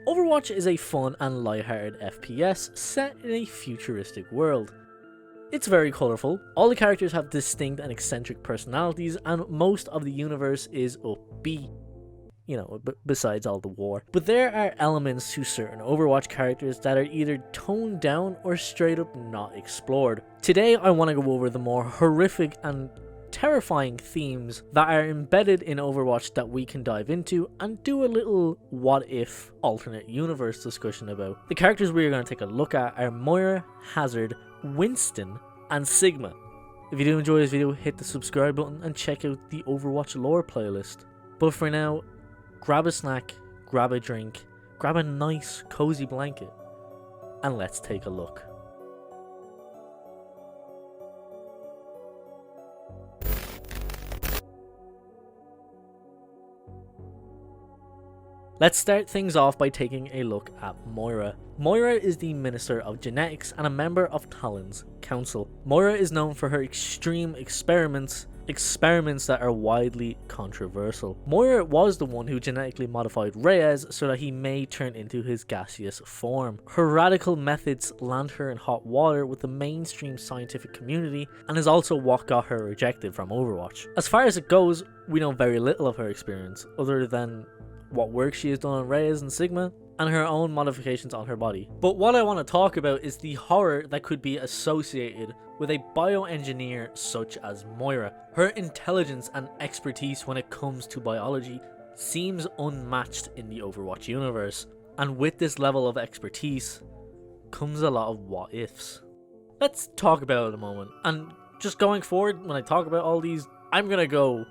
Overwatch is a fun and lighthearted FPS set in a futuristic world. It's very colourful, all the characters have distinct and eccentric personalities, and most of the universe is upbeat. You know, besides all the war. But there are elements to certain Overwatch characters that are either toned down or straight up not explored. Today I want to go over the more horrific and terrifying themes that are embedded in Overwatch that we can dive into and do a little what if alternate universe discussion about. The characters we are going to take a look at are Moira, Hazard, Winston and Sigma. If you do enjoy this video, hit the subscribe button and check out the Overwatch lore playlist. But for now, grab a snack, grab a drink, grab a nice cozy blanket, and let's take a look. Let's start things off by taking a look at Moira. Moira is the Minister of Genetics and a member of Talon's Council. Moira is known for her extreme experiments that are widely controversial. Moira was the one who genetically modified Reyes so that he may turn into his gaseous form. Her radical methods land her in hot water with the mainstream scientific community and is also what got her rejected from Overwatch. As far as it goes, we know very little of her experience other than what work she has done on Reyes and Sigma, and her own modifications on her body. But what I want to talk about is the horror that could be associated with a bioengineer such as Moira. Her intelligence and expertise when it comes to biology seems unmatched in the Overwatch universe, and with this level of expertise comes a lot of what ifs. Let's talk about it a moment, and just going forward when I talk about all these, I'm gonna go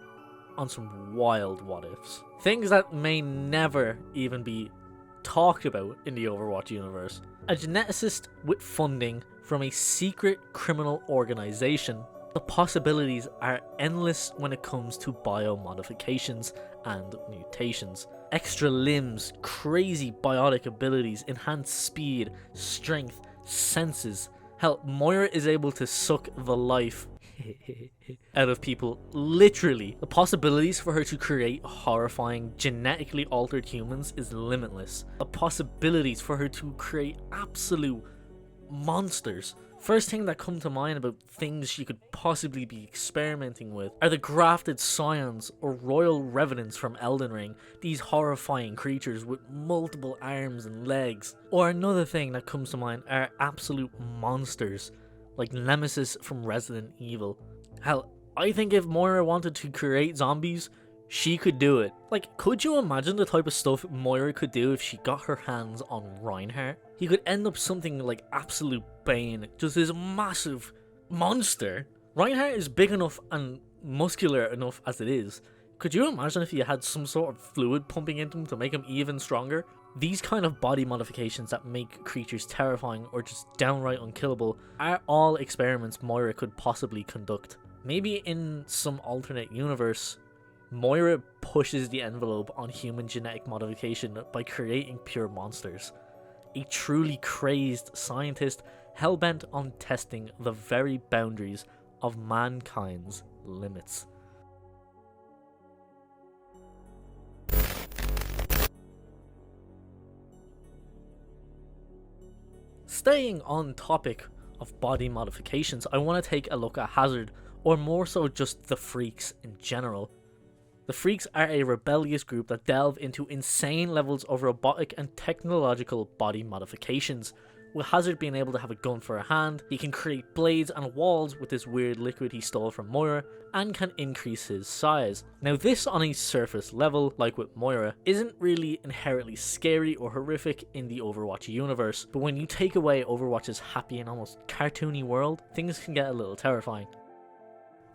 on some wild what ifs. Things that may never even be talked about in the Overwatch universe. A geneticist with funding from a secret criminal organization. The possibilities are endless when it comes to biomodifications and mutations. Extra limbs, crazy biotic abilities, enhanced speed, strength, senses. Hell, Moira is able to suck the life out of people, literally. The possibilities for her to create horrifying genetically altered humans is limitless. The possibilities for her to create absolute monsters. First thing that come to mind about things she could possibly be experimenting with are the grafted scions or royal revenants from Elden Ring, these horrifying creatures with multiple arms and legs. Or another thing that comes to mind are absolute monsters like Nemesis from Resident Evil. Hell, I think if Moira wanted to create zombies, she could do it. Like, could you imagine the type of stuff Moira could do if she got her hands on Reinhardt? He could end up something like absolute Bane, just this massive monster. Reinhardt is big enough and muscular enough as it is. Could you imagine if he had some sort of fluid pumping into him to make him even stronger? These kind of body modifications that make creatures terrifying or just downright unkillable are all experiments Moira could possibly conduct. Maybe in some alternate universe, Moira pushes the envelope on human genetic modification by creating pure monsters. A truly crazed scientist hell-bent on testing the very boundaries of mankind's limits. Staying on topic of body modifications, I want to take a look at Hazard, or more so just the Freaks in general. The Freaks are a rebellious group that delve into insane levels of robotic and technological body modifications. With Hazard being able to have a gun for a hand, he can create blades and walls with this weird liquid he stole from Moira, and can increase his size. Now this on a surface level, like with Moira, isn't really inherently scary or horrific in the Overwatch universe, but when you take away Overwatch's happy and almost cartoony world, things can get a little terrifying.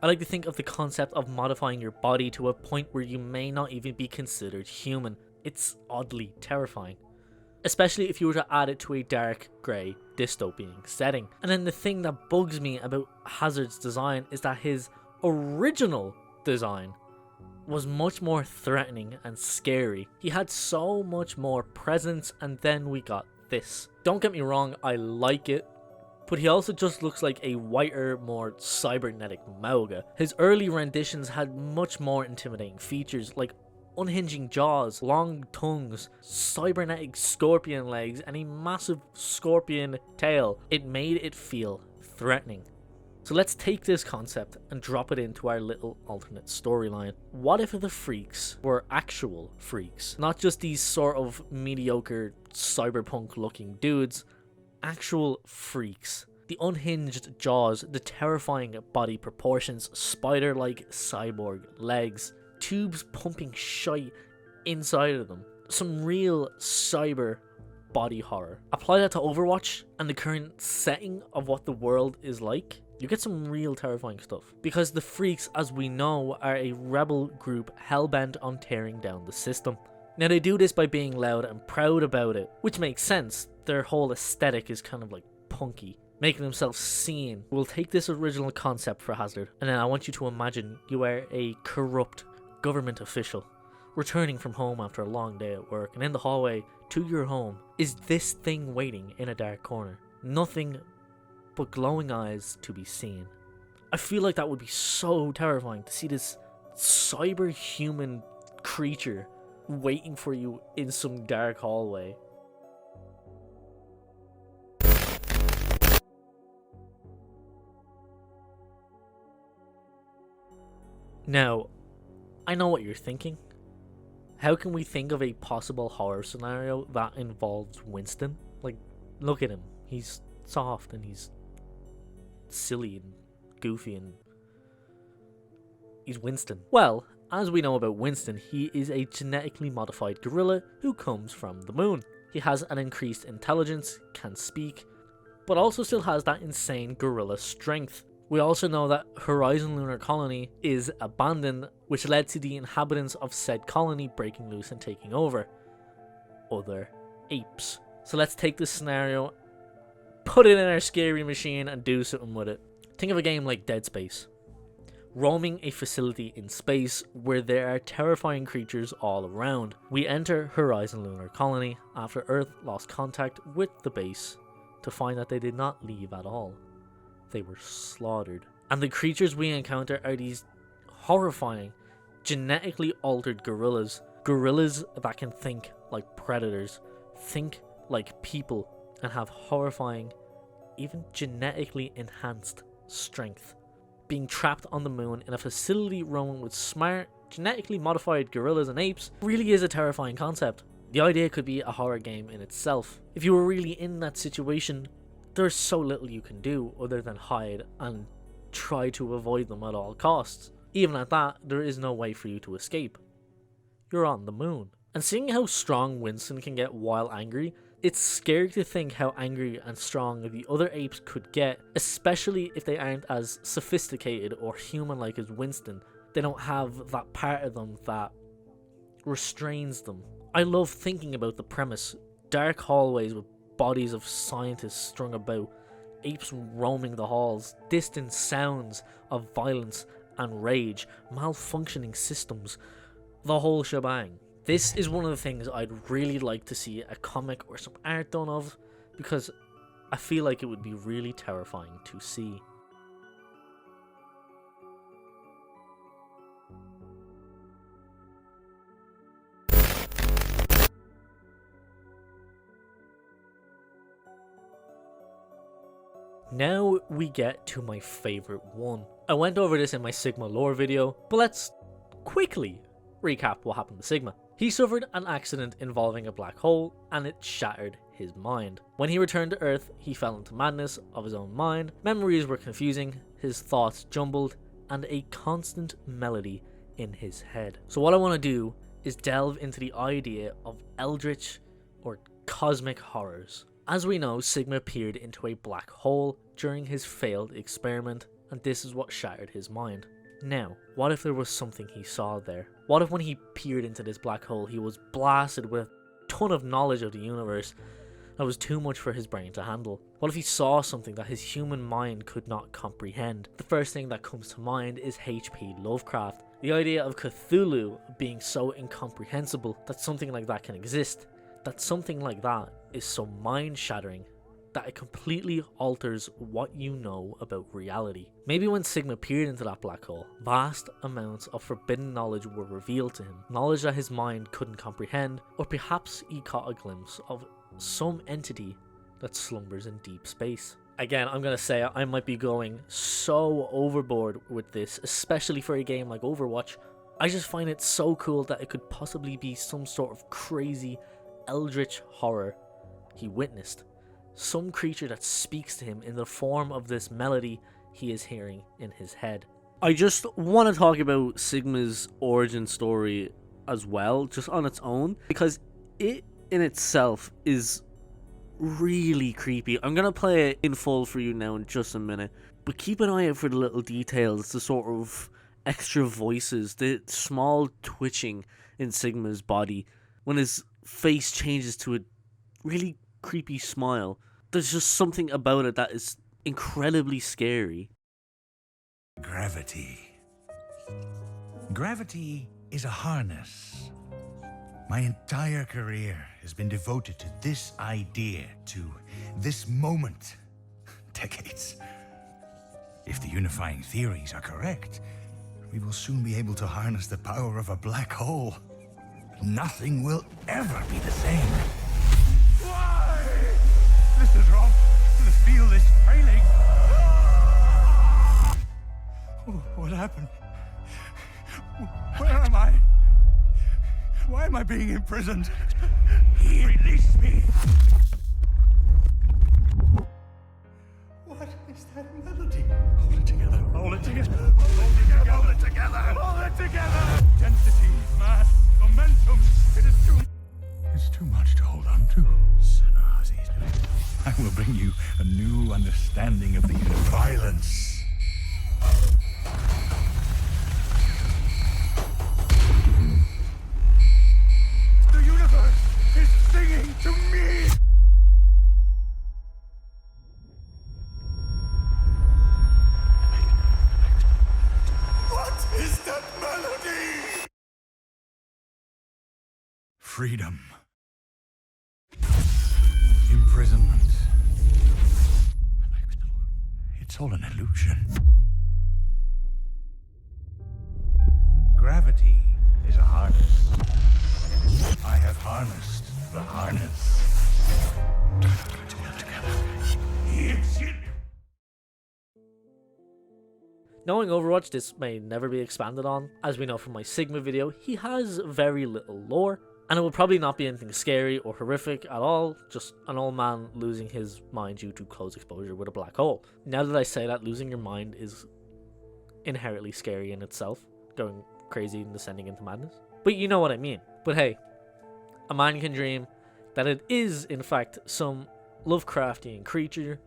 I like to think of the concept of modifying your body to a point where you may not even be considered human. It's oddly terrifying. Especially if you were to add it to a dark, grey, dystopian setting. And then the thing that bugs me about Hazard's design is that his original design was much more threatening and scary. He had so much more presence, and then we got this. Don't get me wrong, I like it, but he also just looks like a whiter, more cybernetic Mauga. His early renditions had much more intimidating features, like unhinging jaws, long tongues, cybernetic scorpion legs, and a massive scorpion tail. It made it feel threatening. So let's take this concept and drop it into our little alternate storyline. What if the freaks were actual freaks? Not just these sort of mediocre cyberpunk looking dudes, actual freaks. The unhinged jaws, the terrifying body proportions, spider-like cyborg legs, tubes pumping shite inside of them. Some real cyber body horror. Apply that to Overwatch and the current setting of what the world is like. You get some real terrifying stuff. Because the freaks, as we know, are a rebel group hell-bent on tearing down the system. Now they do this by being loud and proud about it, which makes sense. Their whole aesthetic is kind of like punky, making themselves seen. We'll take this original concept for Hazard, and then I want you to imagine you are a corrupt government official, returning from home after a long day at work, and in the hallway to your home is this thing waiting in a dark corner. Nothing but glowing eyes to be seen. I feel like that would be so terrifying to see this cyber-human creature waiting for you in some dark hallway. Now, I know what you're thinking. How can we think of a possible horror scenario that involves Winston? Like, look at him. He's soft and he's silly and goofy and he's Winston. Well, as we know about Winston, he is a genetically modified gorilla who comes from the moon. He has an increased intelligence, can speak, but also still has that insane gorilla strength. We also know that Horizon Lunar Colony is abandoned, which led to the inhabitants of said colony breaking loose and taking over other apes. So let's take this scenario, put it in our scary machine and do something with it. Think of a game like Dead Space. Roaming a facility in space where there are terrifying creatures all around. We enter Horizon Lunar Colony after Earth lost contact with the base to find that they did not leave at all. They were slaughtered. And the creatures we encounter are these horrifying, genetically altered gorillas. Gorillas that can think like predators, think like people, and have horrifying, even genetically enhanced strength. Being trapped on the moon in a facility roaming with smart, genetically modified gorillas and apes really is a terrifying concept. The idea could be a horror game in itself. If you were really in that situation, there's so little you can do other than hide and try to avoid them at all costs. Even at that, there is no way for you to escape. You're on the moon. And seeing how strong Winston can get while angry, it's scary to think how angry and strong the other apes could get, especially if they aren't as sophisticated or human-like as Winston. They don't have that part of them that restrains them. I love thinking about the premise. Dark hallways with bodies of scientists strung about, apes roaming the halls, distant sounds of violence and rage, malfunctioning systems, the whole shebang. This is one of the things I'd really like to see a comic or some art done of, because I feel like it would be really terrifying to see. Now we get to my favourite one. I went over this in my Sigma lore video, but let's quickly recap what happened to Sigma. He suffered an accident involving a black hole, and it shattered his mind. When he returned to Earth, he fell into madness of his own mind, memories were confusing, his thoughts jumbled, and a constant melody in his head. So what I want to do is delve into the idea of eldritch or cosmic horrors. As we know, Sigma peered into a black hole during his failed experiment, and this is what shattered his mind. Now, what if there was something he saw there? What if when he peered into this black hole, he was blasted with a ton of knowledge of the universe that was too much for his brain to handle? What if he saw something that his human mind could not comprehend? The first thing that comes to mind is H.P. Lovecraft. The idea of Cthulhu being so incomprehensible that something like that can exist, that something like that is so mind-shattering that it completely alters what you know about reality. Maybe when Sigma peered into that black hole, vast amounts of forbidden knowledge were revealed to him, knowledge that his mind couldn't comprehend, or perhaps he caught a glimpse of some entity that slumbers in deep space. Again, I'm gonna say I might be going so overboard with this, especially for a game like Overwatch. I just find it so cool that it could possibly be some sort of crazy eldritch horror he witnessed. Some creature that speaks to him in the form of this melody he is hearing in his head. I just want to talk about Sigma's origin story as well, just on its own, because it in itself is really creepy. I'm gonna play it in full for you now in just a minute, but keep an eye out for the little details, the sort of extra voices, the small twitching in Sigma's body when his face changes to a really creepy smile. There's just something about it that is incredibly scary. Gravity. Gravity is a harness. My entire career has been devoted to this idea, to this moment. Decades. If the unifying theories are correct, we will soon be able to harness the power of a black hole. Nothing will ever be the same. Why? This is wrong. The field is failing. What happened? Where am I? Why am I being imprisoned? Release me! What is that melody? Hold it together. Hold it together. Hold it together. Hold it together. Hold it together. Density, mass, momentum. It's too much to hold on to. I will bring you a new understanding of the universe. Violence. The universe is singing to me. What is that melody? Freedom. Imprisonment. It's all an illusion. Gravity is a harness. I have harnessed the harness. Knowing Overwatch, this may never be expanded on. As we know from my Sigma video, he has very little lore, and it will probably not be anything scary or horrific at all, just an old man losing his mind due to close exposure with a black hole. Now that I say that, losing your mind is inherently scary in itself, going crazy and descending into madness. But you know what I mean. But hey, a man can dream that it is in fact some Lovecraftian creature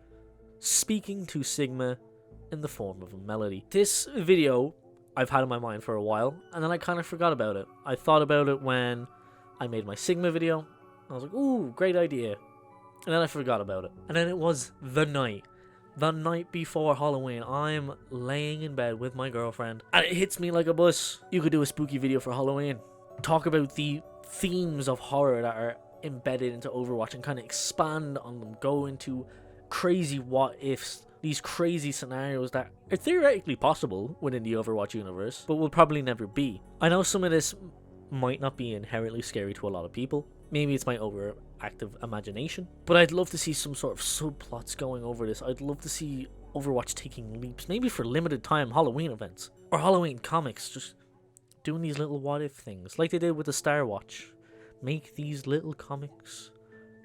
speaking to Sigma in the form of a melody. This video I've had in my mind for a while, and then I kind of forgot about it. I thought about it when I made my Sigma video. I was like, ooh, great idea. And then I forgot about it. And then it was the night before Halloween. I'm laying in bed with my girlfriend, and it hits me like a bus. You could do a spooky video for Halloween. Talk about the themes of horror that are embedded into Overwatch and kind of expand on them. Go into crazy what ifs. These crazy scenarios that are theoretically possible within the Overwatch universe, but will probably never be. I know some of this might not be inherently scary to a lot of people. Maybe it's my overactive imagination, but I'd love to see some sort of subplots going over this. I'd love to see Overwatch taking leaps, maybe for limited time Halloween events or Halloween comics, just doing these little what if things like they did with the Star Watch. Make these little comics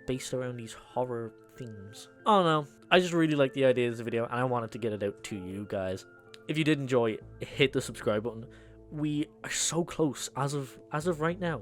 based around these horror themes. I don't know. I just really like the idea of this video, and I wanted to get it out to you guys. If you did enjoy it, hit the subscribe button. We are so close as of right now.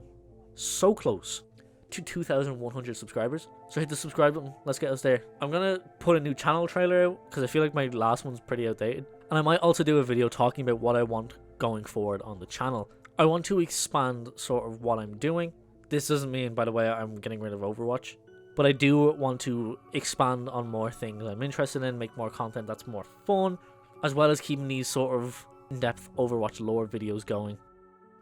So close to 2,100 subscribers. So hit the subscribe button. Let's get us there. I'm gonna put a new channel trailer out because I feel like my last one's pretty outdated. And I might also do a video talking about what I want going forward on the channel. I want to expand sort of what I'm doing. This doesn't mean, by the way, I'm getting rid of Overwatch. But I do want to expand on more things I'm interested in, make more content that's more fun, as well as keeping these sort of in-depth Overwatch lore videos going.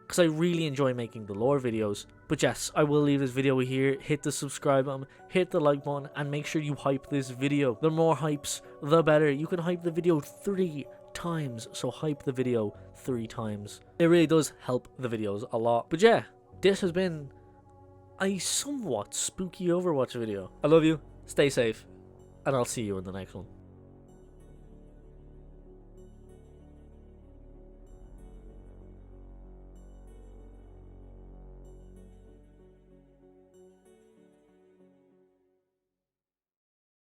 Because I really enjoy making the lore videos, But yes, I will leave this video here. Hit the subscribe button, hit the like button, and make sure you hype this video. The more hypes, the better. You can hype the video 3 times, so hype the video 3 times. It really does help the videos a lot. But yeah, this has been a somewhat spooky Overwatch video. I love you, stay safe, and I'll see you in the next one.